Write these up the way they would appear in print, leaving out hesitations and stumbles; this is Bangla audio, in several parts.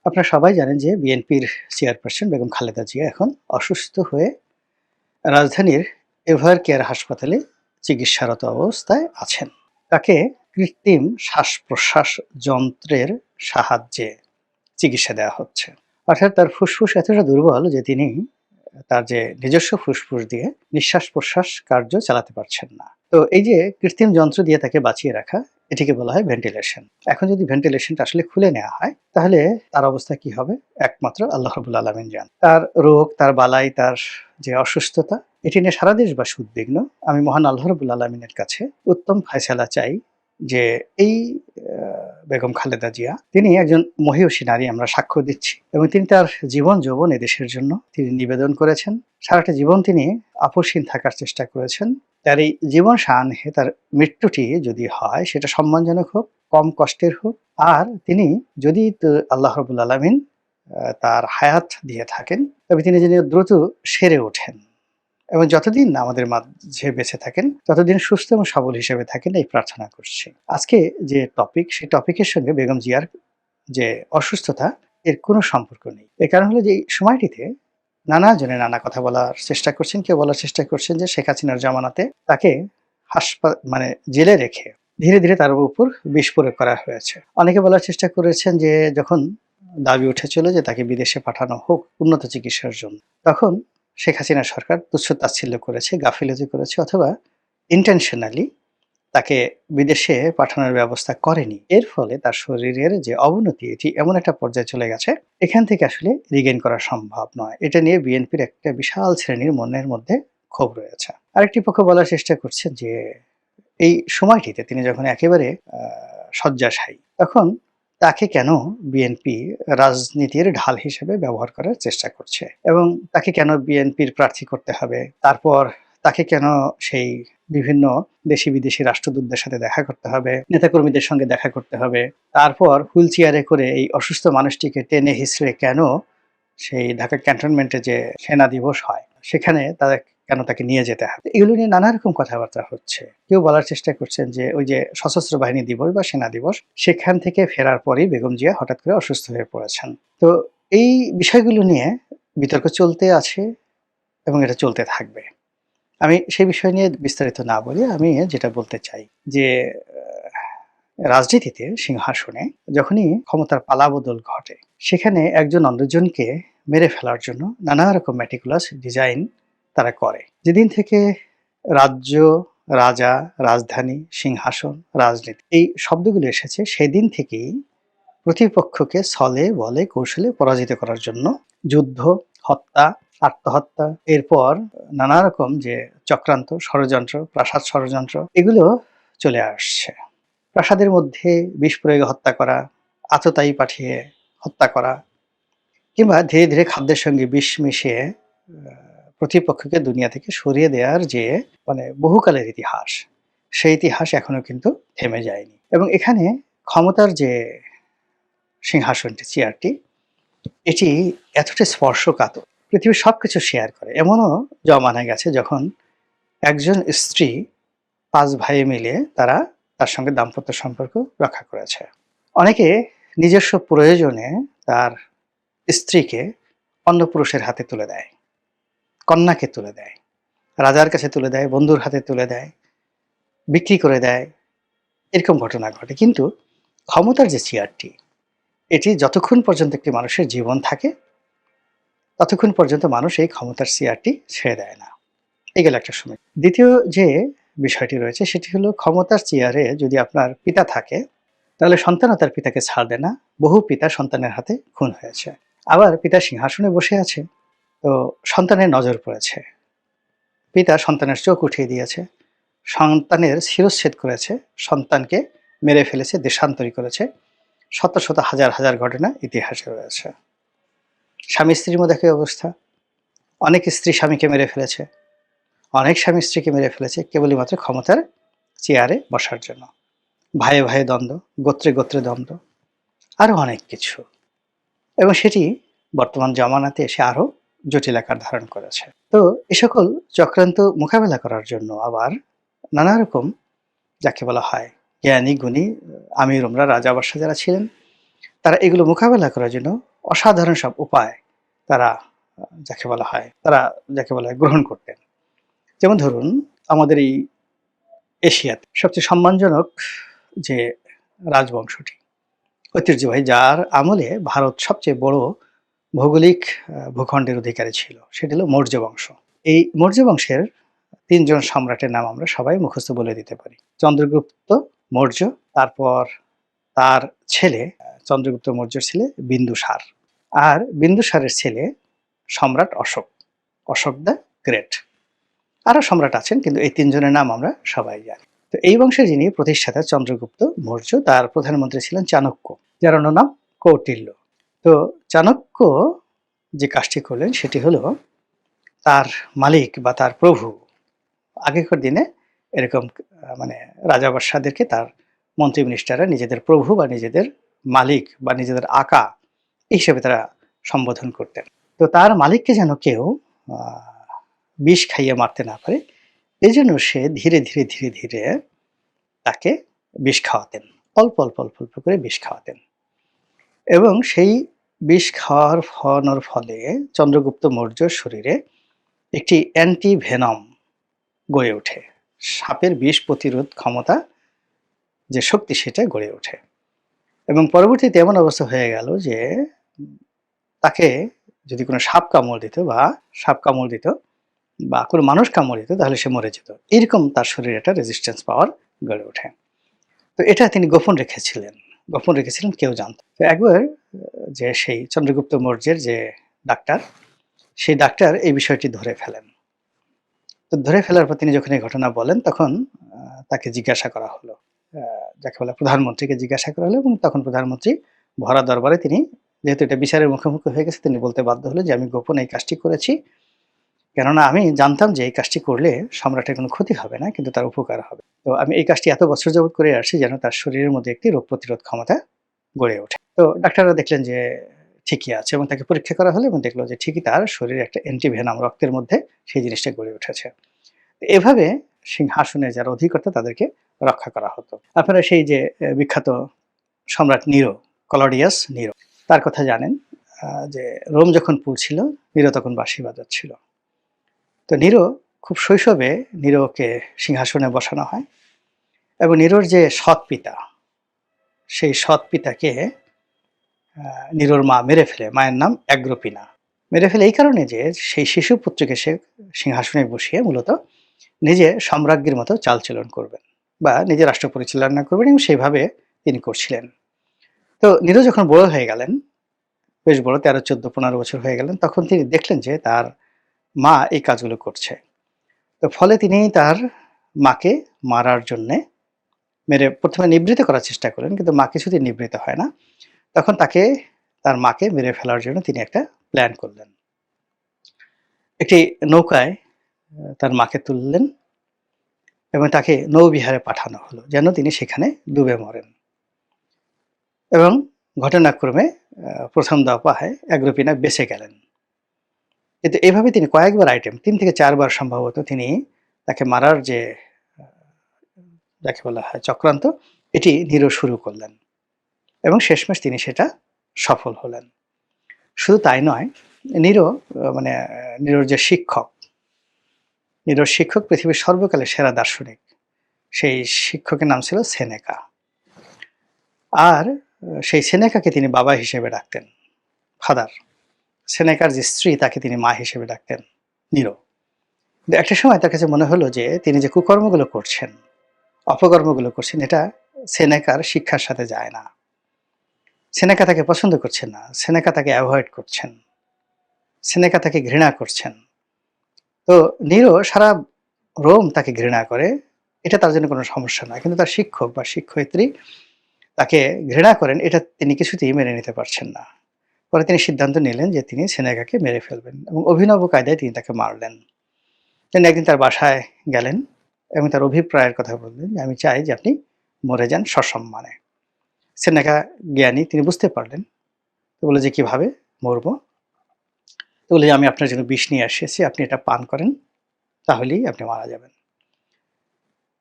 আপনারা সবাই জানেন যে বিএনপির চেয়ারপারসন বেগম খালেদা জিয়া এখন অসুস্থ হয়ে রাজধানীর এভার কেয়ার হাসপাতালে চিকিৎসারত অবস্থায় আছেন। তাকে কৃত্রিম শ্বাস-প্রশ্বাস যন্ত্রের সাহায্যে চিকিৎসা দেওয়া হচ্ছে। অর্থাৎ তার ফুসফুস এতটা দুর্বল যে তিনি তার যে নিজস্ব ফুসফুস দিয়ে নিঃশ্বাস-প্রশ্বাস কার্য চালাতে পারছেন না। তো এই যে কৃত্রিম যন্ত্র দিয়ে তাকে বাঁচিয়ে রাখা, এটিকে বলা হয় ভেন্টিলেশন। এখন যদি ভেন্টিলেশনটা আসলে খুলে নেওয়া হয়, তাহলে তার অবস্থা কি হবে? একমাত্র আল্লাহ রাব্বুল আলামিন জানেন। তার রোগ, তার বালাই, তার যে অসুস্থতা, এটি নিয়ে সারা দেশবাসী উদ্বিগ্ন। আমি মহান আল্লাহ রাব্বুল আলামিনের কাছে উত্তম ফায়সালা চাই যে এই বেগম খালেদা জিয়া তিনি একজন মহিয়সী নারী, আমরা সাক্ষ্য দিচ্ছি, এবং তিনি তার জীবন যৌবন এদেশের জন্য তিনি নিবেদন করেছেন। সারাটা জীবন তিনি আপোষহীন থাকার চেষ্টা করেছেন। তার এই জীবন সায়াহ্নে তার মৃত্যুটি যদি হয় সেটা সম্মানজনক হোক, কম কষ্টের হোক। আর তিনি যদি আল্লাহ রাব্বুল আলামিন তার হায়াত দিয়ে থাকেন, তবে তিনি যেন দ্রুত সেরে ওঠেন এবং যতদিন না আমাদের মাঝে বেঁচে থাকেন ততদিন সুস্থ এবং সবল হিসেবে থাকেন, এই প্রার্থনা করছি। আজকে যে টপিক, সেই টপিকের সঙ্গে বেগম জিয়ার যে অসুস্থতা, এর কোনো সম্পর্ক নেই। এর কারণ হলো যে এই সময়টিতে নানা জনে নানা কথা বলার চেষ্টা করছেন। কেউ বলার চেষ্টা করছেন যে শেখ হাসিনার জামানাতে তাকে মানে জেলে রেখে ধীরে, ধীরে তার উপর বিষ প্রয়োগ করা হয়েছে। অনেকে বলার চেষ্টা করেছেন যে যখন দাবি উঠেছিল যে তাকে বিদেশে পাঠানো হোক উন্নত চিকিৎসার জন্য, তখন শেখ হাসিনা সরকার তুচ্ছ-তাচ্ছিল্য করেছে, গাফিলতি করেছে, অথবা ইনটেনশনালি তাকে বিদেশে পাঠানোর ব্যবস্থা করেনি। এর ফলে তার শরীরের যে অবনতি, এটি এমন একটা পর্যায়ে চলে গেছে, এখান থেকে আসলে রিগেইন করা সম্ভব নয়। এটা নিয়ে বিএনপির একটা বিশাল শ্রেণীর মনের মধ্যে ক্ষোভ রয়েছে। আরেকটি পক্ষ বলার চেষ্টা করছে যে এই সময়টিতে তিনি যখন একেবারে শয্যাশায়ী, তখন তাকে কেন বিএনপি রাজনীতির ঢাল হিসেবে ব্যবহার করার চেষ্টা করছে এবং তাকে কেন বিএনপির প্রার্থী করতে হবে। তারপর তাকে কেন সেই বিভিন্ন দেশি বিদেশি রাষ্ট্রদূতদের সাথে দেখা করতে হবে, নেতাকর্মীদের সঙ্গে দেখা করতে হবে। তারপর হুইল চেয়ারে করে এই অসুস্থ মানুষটিকে টেনে হিঁচড়ে কেন সেই ঢাকা ক্যান্টনমেন্টে যে সেনা দিবস হয় সেখানে কেন তাকে নিয়ে যেতে হবে। এগুলো নিয়ে নানা রকম কথাবার্তা হচ্ছে। কেউ বলার চেষ্টা করছেন যে ওই যে সশস্ত্র বাহিনী দিবস বা সেনা দিবস, সেখান থেকে ফেরার পরেই বেগম জিয়া হঠাৎ করে অসুস্থ হয়ে পড়েছেন। তো এই বিষয়গুলো নিয়ে বিতর্ক চলতে আছে এবং এটা চলতে থাকবে। আমি সেই বিষয় নিয়ে বিস্তারিত না বলে আমি যেটা বলতে চাই যে রাজনীতিতে সিংহাসনে যখনই ক্ষমতার পালাবদল ঘটে, সেখানে একজন অন্যজনকে মেরে ফেলার জন্য নানা রকম ম্যাটিকুলাস ডিজাইন তারা করে। যেদিন থেকে রাজ্য, রাজা, রাজধানী, সিংহাসন, রাজনীতি এই শব্দগুলো এসেছে, সেদিন থেকেই প্রতিপক্ষকে ছলে বলে কৌশলে পরাজিত করার জন্য যুদ্ধ, হত্যা, আত্মহত্যা, এরপর নানা রকম যে চক্রান্ত, ষড়যন্ত্র, প্রাসাদ ষড়যন্ত্র, এগুলো চলে আসছে। প্রাসাদের মধ্যে বিষ প্রয়োগে হত্যা করা, আততায়ী পাঠিয়ে হত্যা করা, কিংবা ধীরে ধীরে খাদ্যের সঙ্গে বিষ মিশিয়ে প্রতিপক্ষকে দুনিয়া থেকে সরিয়ে দেওয়ার যে মানে বহুকালের ইতিহাস, সেই ইতিহাস এখনো কিন্তু থেমে যায়নি। এবং এখানে ক্ষমতার যে সিংহাসনটি, চেয়ারটি, এটি এতটা স্পর্শকাতর, পৃথিবীর সবকিছু শেয়ার করে। এমনও জমানা গেছে যখন একজন স্ত্রী ৫ ভাই মিলে তার সঙ্গে দাম্পত্য সম্পর্ক রক্ষা করেছে। অনেকে নিজস্ব প্রয়োজনে তার স্ত্রীকে অন্য পুরুষের হাতে তুলে দেয়, কন্যাকে তুলে দেয়, রাজার কাছে তুলে দেয়, বন্ধুর হাতে তুলে দেয়, বিক্রি করে দেয়, এরকম ঘটনা ঘটে। কিন্তু ক্ষমতার যে চেয়ারটি, এটি যতক্ষণ পর্যন্ত একটি মানুষের জীবন থাকে, ততক্ষণ পর্যন্ত মানুষ এই ক্ষমতার চেয়ারটি ছেড়ে দেয় না। এই গেল একটা সময়। দ্বিতীয় যে বিষয়টি রয়েছে সেটি হলো, ক্ষমতার চেয়ারে যদি আপনার পিতা থাকে, তাহলে সন্তানও তার পিতাকে ছাড় দেয় না। বহু পিতা সন্তানের হাতে খুন হয়েছে। আবার পিতা সিংহাসনে বসে আছে, তো সন্তানের নজর পড়েছে, পিতা সন্তানের চোখ উঠিয়ে দিয়েছে, সন্তানের শিরচ্ছেদ করেছে, সন্তানকে মেরে ফেলেছে, দেশান্তরী করেছে। শত শত হাজার হাজার ঘটনা ইতিহাসে রয়েছে। স্বামী স্ত্রীর মধ্যে একই অবস্থা। অনেক স্ত্রী স্বামীকে মেরে ফেলেছে, অনেক স্বামী স্ত্রীকে মেরে ফেলেছে কেবলই মাত্র ক্ষমতার চেয়ারে বসার জন্য। ভাইয়ে ভাইয়ে দ্বন্দ্ব, গোত্রে গোত্রে দ্বন্দ্ব, আরো অনেক কিছু। এবং সেটি বর্তমান জামানাতে এসে আরো জটিল আকার ধারণ করেছে। তো এ সকল চক্রান্ত মোকাবেলা করার জন্য আবার নানা রকম, যাকে বলা হয় জ্ঞানী গুণী আমির ওমরা, রাজা বাদশাহ যারা ছিলেন, তারা এগুলো মোকাবেলা করার জন্য অসাধারণ সব উপায় তারা যাকে বলা হয় গ্রহণ করতেন। যেমন ধরুন, আমাদের এই এশিয়াতে সবচেয়ে সম্মানজনক যে রাজবংশটি ঐতিহ্যবাহী, যার আমলে ভারত সবচেয়ে বড় ভৌগোলিক ভূখণ্ডের অধিকারী ছিল, সেটি হলো মৌর্য বংশ। এই মৌর্য বংশের ৩ জন সম্রাটের নাম আমরা সবাই মুখস্থ বলে দিতে পারি। চন্দ্রগুপ্ত মৌর্য, তারপর তার ছেলে চন্দ্রগুপ্ত মৌর্যের ছেলে বিন্দুসার, আর বিন্দুসারের ছেলে সম্রাট অশোক, অশোক দ্য গ্রেট। আরও সম্রাট আছেন, কিন্তু এই ৩ জনের নাম আমরা সবাই জানি। তো এই বংশের যিনি প্রতিষ্ঠাতা চন্দ্রগুপ্ত মৌর্য, তার প্রধানমন্ত্রী ছিলেন চাণক্য, যার অন্য নাম কৌটিল্য। তো চাণক্য যে কাজটি করলেন সেটি হলো তার মালিক বা তার প্রভু, আগেকার দিনে এরকম মানে রাজা বাদশাদেরকে তার মন্ত্রী মিনিস্টাররা নিজেদের প্রভু বা নিজেদের মালিক বা নিজেদের আকা এই হিসেবে তারা সম্বোধন করতেন। তো তার মালিককে যেন কেউ বিষ খাইয়ে মারতে না পারে, এই জন্য সে ধীরে ধীরে ধীরে ধীরে তাকে বিষ খাওয়াতেন, অল্প অল্প অল্প অল্প করে বিষ খাওয়াতেন। এবং সেই বিষ খাওয়ানোর ফলে চন্দ্রগুপ্ত মৌর্যর শরীরে একটি অ্যান্টি ভেনম গড়ে ওঠে, সাপের বিষ প্রতিরোধ ক্ষমতা যে শক্তি সেটা গড়ে ওঠে। এবং পরবর্তীতে এমন অবস্থা হয়ে গেল যে তাকে যদি কোনো সাপ কামড় দিত বা কোনো মানুষ কামড় দিত, তাহলে সে মরে যেত। এরকম তার শরীরে একটা রেজিস্ট্যান্স পাওয়ার গড়ে ওঠে। তো এটা তিনি গোপন রেখেছিলেন, কেউ জানত। তো একবার যে সেই চন্দ্রগুপ্ত মৌর্যের যে ডাক্তার, সেই ডাক্তার এই বিষয়টি ধরে ফেলেন। তো ধরে ফেলার পর তিনি যখন এই ঘটনা বলেন, তখন তাকে জিজ্ঞাসা করা হলো, যাকে বলে প্রধানমন্ত্রীকে জিজ্ঞাসা করা হলো, এবং তখন প্রধানমন্ত্রী ভরা দরবারে, তিনি যেহেতু এটা বিচারের মুখোমুখি হয়ে গেছে, তিনি বলতে বাধ্য হলেন যে আমি গোপন এই কাজটি করেছি, কেননা আমি জানতাম যে এই কাজটি করলে সম্রাটের কোনো ক্ষতি হবে না, কিন্তু তার উপকার হবে। তো আমি এই কাজটি এত বছর যাবত করে আসছি যেন তার শরীরের মধ্যে একটি রোগ প্রতিরোধ ক্ষমতা গড়ে ওঠে। তো ডাক্তাররা দেখলেন যে ঠিকই আছে, এবং তাকে পরীক্ষা করা হলো এবং দেখলো যে ঠিকই তার শরীরে একটা অ্যান্টিভেনাম রক্তের মধ্যে সেই জিনিসটা গড়ে উঠেছে। এভাবে সিংহাসনে যারা অধিকর্তা তাদেরকে রক্ষা করা হতো। আপনারা সেই যে বিখ্যাত সম্রাট নিরো, ক্লডিয়াস নিরো, তার কথা জানেন, যে রোম যখন পুড়ছিল, নিরো তখন বাঁশি বাজাচ্ছিল। তো নিরো খুব শৈশবে নিরোকে সিংহাসনে বসানো হয়, এবং নিরোর যে সৎ পিতা, সেই সৎ পিতাকে নিরোর মা মেরে ফেলে। মায়ের নাম অ্যাগ্রোপিনা। মেরে ফেলে এই কারণে যে সেই শিশু পুত্রকে সে সিংহাসনে বসিয়ে মূলত নিজে সম্রাজ্ঞীর মতো চালচলন করবেন বা নিজে রাষ্ট্র পরিচালনা করবেন, এবং সেইভাবে তিনি করছিলেন। তো নিরো যখন বড় হয়ে গেলেন, বেশ বড়, 13, 14, 15 বছর হয়ে গেলেন, তখন তিনি দেখলেন যে তার মা এই কাজগুলো করছে। তো ফলে তিনি তার মাকে মারার জন্যে মেরে প্রথমে নিবৃত করার চেষ্টা করেন, কিন্তু মা কিছুতেই নিবৃত হয় না। তখন তার মাকে মেরে ফেলার জন্য তিনি একটা প্ল্যান করলেন। একটি নৌকায় তার মাকে তুললেন এবং তাকে নৌবিহারে পাঠানো হলো, যেন তিনি সেখানে ডুবে মরেন। এবং ঘটনাক্রমে প্রথম দফায় অ্যাগ্রিপিনা বেঁচে গেলেন। কিন্তু এভাবে তিনি কয়েকবার 3 থেকে 4 বার সম্ভবত তিনি তাকে মারার যে যাকে বলা হয় চক্রান্ত, এটি নিরো শুরু করলেন, এবং শেষমেশ তিনি সেটা সফল হলেন। শুধু তাই নয়, নিরো নিরোর যে নিরোর শিক্ষক পৃথিবীর সর্বকালের সেরা দার্শনিক, সেই শিক্ষকের নাম ছিল সেনেকা। আর সেই সেনেকাকে তিনি বাবা হিসেবে ডাকতেন, ফাদার। সেনেকার যে স্ত্রী, তাকে তিনি মা হিসেবে ডাকতেন, নিরো। কিন্তু একটা সময় তার কাছে মনে হলো যে তিনি যে কুকর্মগুলো করছেন, অপকর্মগুলো করছেন, এটা সেনেকার শিক্ষার সাথে যায় না। সেনেকা তাকে পছন্দ করছেন না, সেনেকা তাকে অ্যাভয়েড করছেন, সেনেকা তাকে ঘৃণা করছেন। তো নিরো সারা রোম তাকে ঘৃণা করে, এটা তার জন্য কোনো সমস্যা না, কিন্তু তার শিক্ষক বা শিক্ষয়িত্রী তাকে ঘৃণা করেন, এটা তিনি কিছুতেই মেনে নিতে পারছেন না। পরে তিনি সিদ্ধান্ত নিলেন যে তিনি সেনেকাকে মেরে ফেলবেন, এবং অভিনব কায়দায় তিনি তাকে মারলেন। তিনি একদিন তার বাসায় গেলেন এবং তার অভিপ্রায়ের কথা বললেন যে আমি চাই যে আপনি মরে যান সসম্মানে। সেনেকা জ্ঞানী, তিনি বুঝতে পারলেন। তো বলে যে কিভাবে মরবো? তো বলে যে আমি আপনার জন্য বিষ নিয়ে এসেছি, আপনি এটা পান করেন, তাহলেই আপনি মারা যাবেন।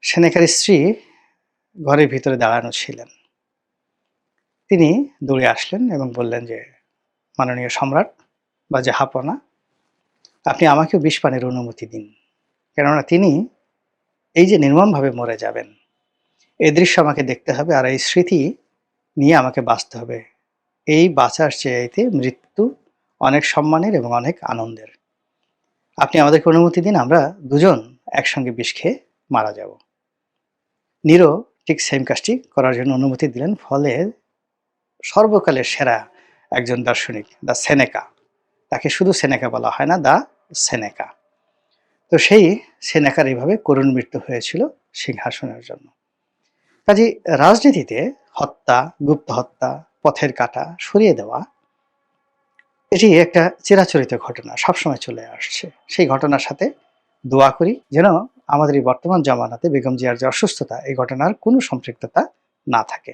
সেনেকার স্ত্রী ঘরের ভিতরে দাঁড়ানো ছিলেন। তিনি দৌড়ে আসলেন এবং বললেন যে মাননীয় সম্রাট বা জাহাপনা, আপনি আমাকেও বিষ পানের অনুমতি দিন। কেননা তিনি এই যে নির্মমভাবে মরে যাবেন, এই দৃশ্য আমাকে দেখতে হবে আর এই স্মৃতি নিয়ে আমাকে বাঁচতে হবে। এই বাঁচার চাইতে মৃত্যু অনেক সম্মানের এবং অনেক আনন্দের। আপনি আমাদেরকে অনুমতি দিন, আমরা দুজন একসঙ্গে বিষ খেয়ে মারা যাব। নিরো ঠিক সেম কাজটি করার জন্য অনুমতি দিলেন। ফলে সর্বকালের সেরা একজন দার্শনিক দ্য সেনেকা, তাকে শুধু সেনেকা বলা হয় না, দ্য সেনেকা, তো সেই সেনেকার এইভাবে করুণ মৃত্যু হয়েছিল সিংহাসনের জন্য। কাজে রাজনীতিতে হত্যা, গুপ্ত হত্যা, পথের কাটা, সরিয়ে দেওয়া, এটি একটা চিরাচরিত ঘটনা, সবসময় চলে আসছে। সেই ঘটনার সাথে দোয়া করি যেন আমাদের এই বর্তমান জামানাতে বেগম জিয়ার যে অসুস্থতা, এই ঘটনার কোনো সম্পৃক্ততা না থাকে।